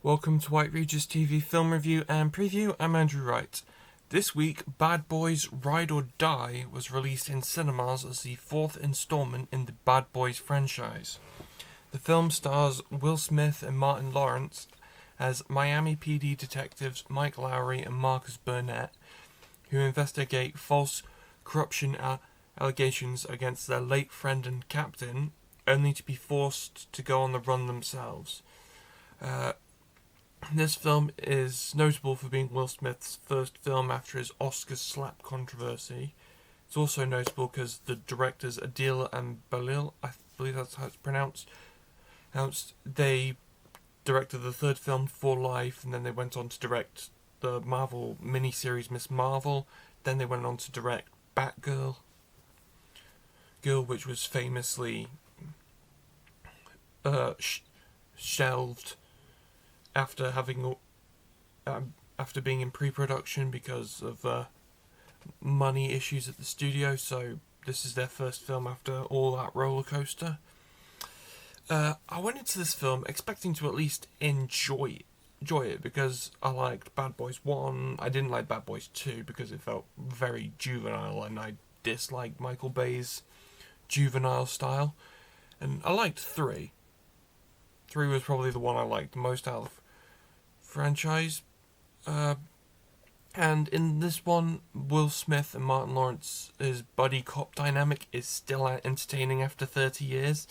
Welcome to White Regis TV Film Review and Preview. I'm Andrew Wright. This week, Bad Boys Ride or Die was released in cinemas as the fourth installment in the Bad Boys franchise. The film stars Will Smith and Martin Lawrence as Miami PD detectives Mike Lowry and Marcus Burnett, who investigate false corruption allegations against their late friend and captain, only to be forced to go on the run themselves. This film is notable for being Will Smith's first film after his Oscar slap controversy. It's also notable because the directors Adil and Balil, I believe that's how it's pronounced, they directed the third film For Life, and then they went on to direct the Marvel miniseries Miss Marvel. Then they went on to direct Batgirl, which was famously shelved after being in pre-production because of money issues at the studio. So this is their first film after all that roller coaster. I went into this film expecting to at least enjoy it because I liked Bad Boys 1. I didn't like Bad Boys 2 because it felt very juvenile and I disliked Michael Bay's juvenile style. And I liked 3. 3 was probably the one I liked most out of franchise, and in this one, Will Smith and Martin Lawrence's buddy cop dynamic is still entertaining after 30 years,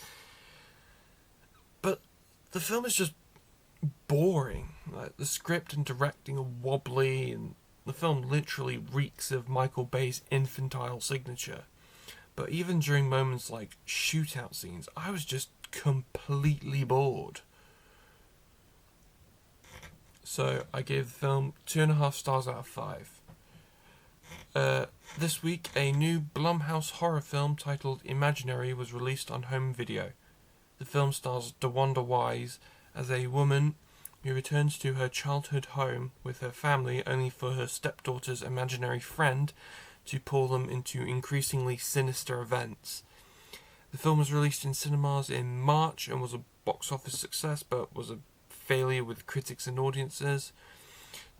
but the film is just boring. Like, the script and directing are wobbly, and the film literally reeks of Michael Bay's infantile signature. But even during moments like shootout scenes, I was just completely bored. So I gave the film 2.5 stars out of 5. This week, a new Blumhouse horror film titled Imaginary was released on home video. The film stars DeWanda Wise as a woman who returns to her childhood home with her family only for her stepdaughter's imaginary friend to pull them into increasingly sinister events. The film was released in cinemas in March and was a box office success, but was a failure with critics and audiences.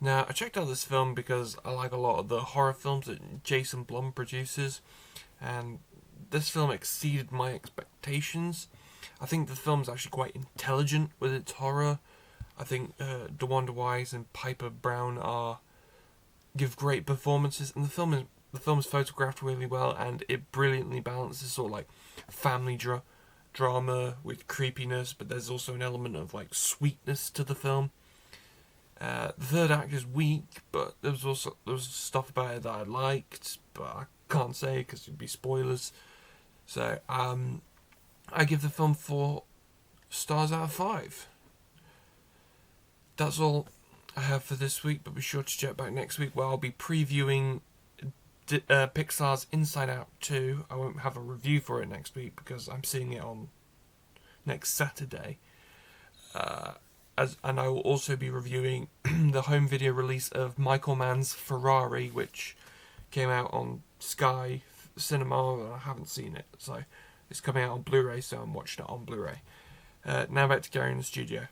Now, I checked out this film because I like a lot of the horror films that Jason Blum produces, and this film exceeded my expectations. I think the film's actually quite intelligent with its horror. I think DeWanda Wise and Piper Brown give great performances, and the film is photographed really well, and it brilliantly balances sort of like family drama with creepiness, but there's also an element of like sweetness to the film. The third act is weak, but there was stuff about it that I liked, but I can't say because it'd be spoilers. So I give the film 4 stars out of 5. That's all I have for this week, but be sure to check back next week where I'll be previewing Pixar's Inside Out 2. I won't have a review for it next week because I'm seeing it on next Saturday. And I will also be reviewing the home video release of Michael Mann's Ferrari, which came out on Sky Cinema, and I haven't seen it. So it's coming out on Blu-ray, so I'm watching it on Blu-ray. Now back to Gary in the studio.